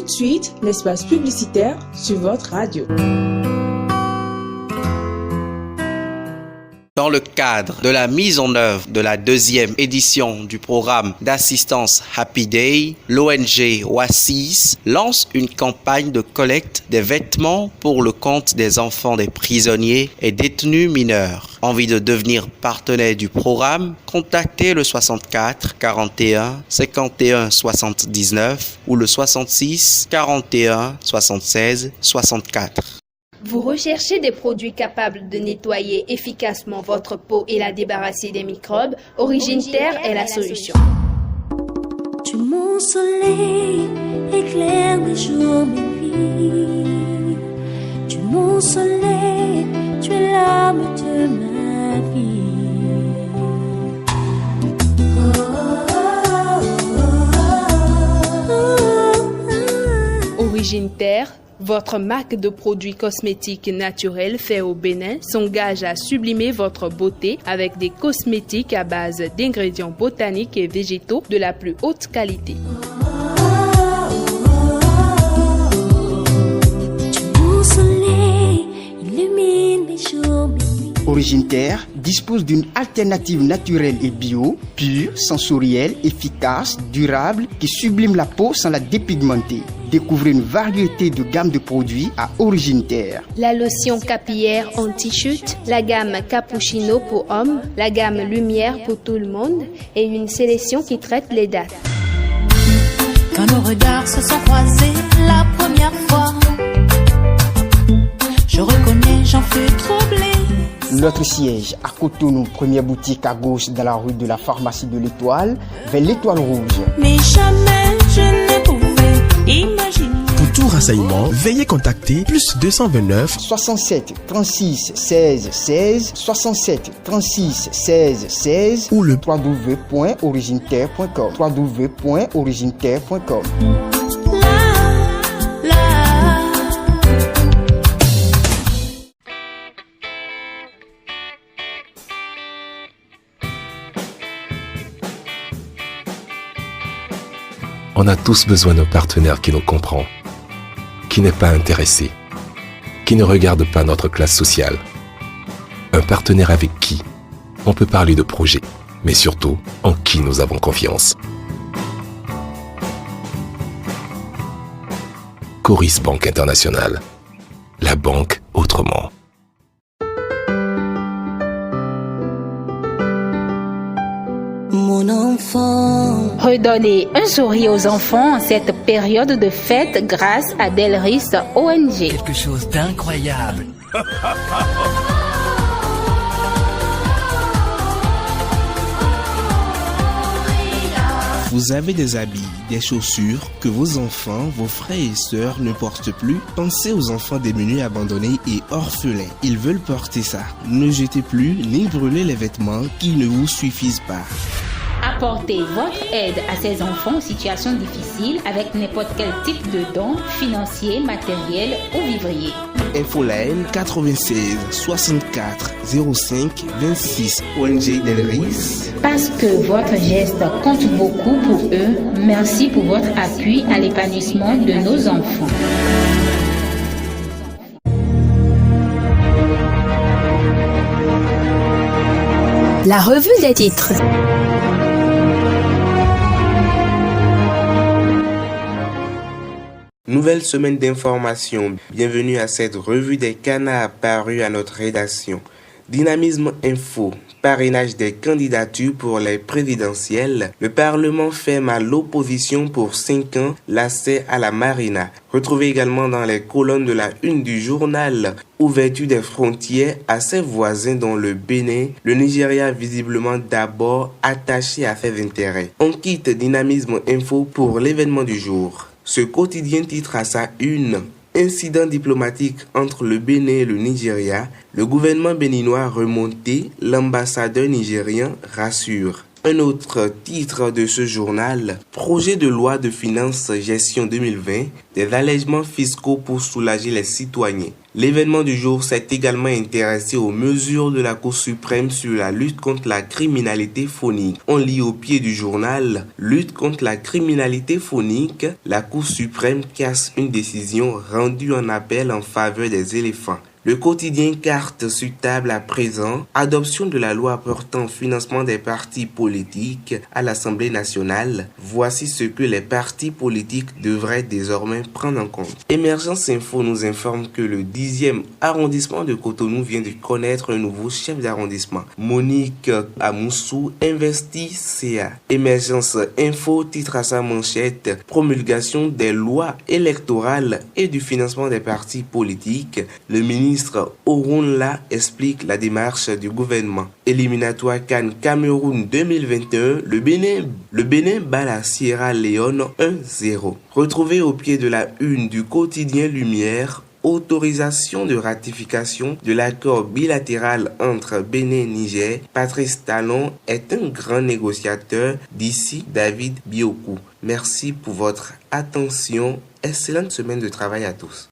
de suite l'espace publicitaire sur votre radio. Dans le cadre de la mise en œuvre de la 2e édition du programme d'assistance Happy Day, l'ONG Oasis lance une campagne de collecte des vêtements pour le compte des enfants des prisonniers et détenus mineurs. Envie de devenir partenaire du programme? Contactez le 64 41 51 79 ou le 66 41 76 64. Vous recherchez des produits capables de nettoyer efficacement votre peau et la débarrasser des microbes? Origine Terre est la solution. Tu es mon soleil, éclaire mes jours, mes nuits. Tu es mon soleil, tu es l'âme de ma vie. Origine Terre, votre marque de produits cosmétiques naturels faits au Bénin, s'engage à sublimer votre beauté avec des cosmétiques à base d'ingrédients botaniques et végétaux de la plus haute qualité. Mon soleil illumine mes jours, mes nuits. Origine Terre dispose d'une alternative naturelle et bio, pure, sensorielle, efficace, durable, qui sublime la peau sans la dépigmenter. Découvrez une variété de gammes de produits à Origine Terre. La lotion capillaire anti-chute, la gamme Cappuccino pour hommes, la gamme Lumière pour tout le monde et une sélection qui traite les dates. Quand nos regards se sont croisés la première fois, je reconnais, j'en fus troublé. Notre siège à Cotonou, première boutique à gauche dans la rue de la pharmacie de l'Étoile, vers l'Étoile Rouge. Mais jamais je ne pouvais imaginer. Pour tout renseignement, veuillez contacter plus 229 67 36 16 16 67 36 16 16 ou le www.origineterre.com www.origineterre.com. On a tous besoin d'un partenaire qui nous comprend, qui n'est pas intéressé, qui ne regarde pas notre classe sociale. Un partenaire avec qui on peut parler de projet, mais surtout en qui nous avons confiance. Coris Banque Internationale, la banque autrement. Mon enfant. Redonnez un sourire aux enfants en cette période de fête grâce à Delris ONG. Quelque chose d'incroyable. Vous avez des habits, des chaussures que vos enfants, vos frères et sœurs ne portent plus? Pensez aux enfants démunis, abandonnés et orphelins. Ils veulent porter ça. Ne jetez plus ni brûlez les vêtements qui ne vous suffisent pas. Apportez votre aide à ces enfants en situation difficile avec n'importe quel type de don, financier, matériel ou vivrier. Infoline 96 64 05 26 ONG Delris. Parce que votre geste compte beaucoup pour eux, merci pour votre appui à l'épanouissement de nos enfants. La revue des titres. Nouvelle semaine d'information. Bienvenue à cette revue des canards parue à notre rédaction. Dynamisme Info. Parrainage des candidatures pour les présidentielles. Le Parlement ferme à l'opposition pour 5 ans l'accès à la marina. Retrouvez également dans les colonnes de la une du journal. Ouverture des frontières à ses voisins dont le Bénin, le Nigeria visiblement d'abord attaché à ses intérêts. On quitte Dynamisme Info pour l'événement du jour. Ce quotidien titre à sa une « Incident diplomatique entre le Bénin et le Nigeria, le gouvernement béninois remonté, l'ambassadeur nigérien rassure ». Un autre titre de ce journal, projet de loi de finances gestion 2020, des allègements fiscaux pour soulager les citoyens. L'événement du jour s'est également intéressé aux mesures de la Cour suprême sur la lutte contre la criminalité phonique. On lit au pied du journal « Lutte contre la criminalité phonique, la Cour suprême casse une décision rendue en appel en faveur des éléphants ». Le quotidien carte sur table à présent, adoption de la loi portant financement des partis politiques à l'Assemblée nationale. Voici ce que les partis politiques devraient désormais prendre en compte. Émergence Info nous informe que le 10e arrondissement de Cotonou vient de connaître un nouveau chef d'arrondissement. Monique Amoussou investit CA. Émergence Info titre à sa manchette « Promulgation des lois électorales et du financement des partis politiques ». Le ministre Orunla explique la démarche du gouvernement. Éliminatoire CAN Cameroun 2021, le Bénin bat la Sierra Leone 1-0. Retrouvé au pied de la une du quotidien Lumière, autorisation de ratification de l'accord bilatéral entre Bénin et Niger. Patrice Talon est un grand négociateur, d'ici David Biokou. Merci pour votre attention. Excellente semaine de travail à tous.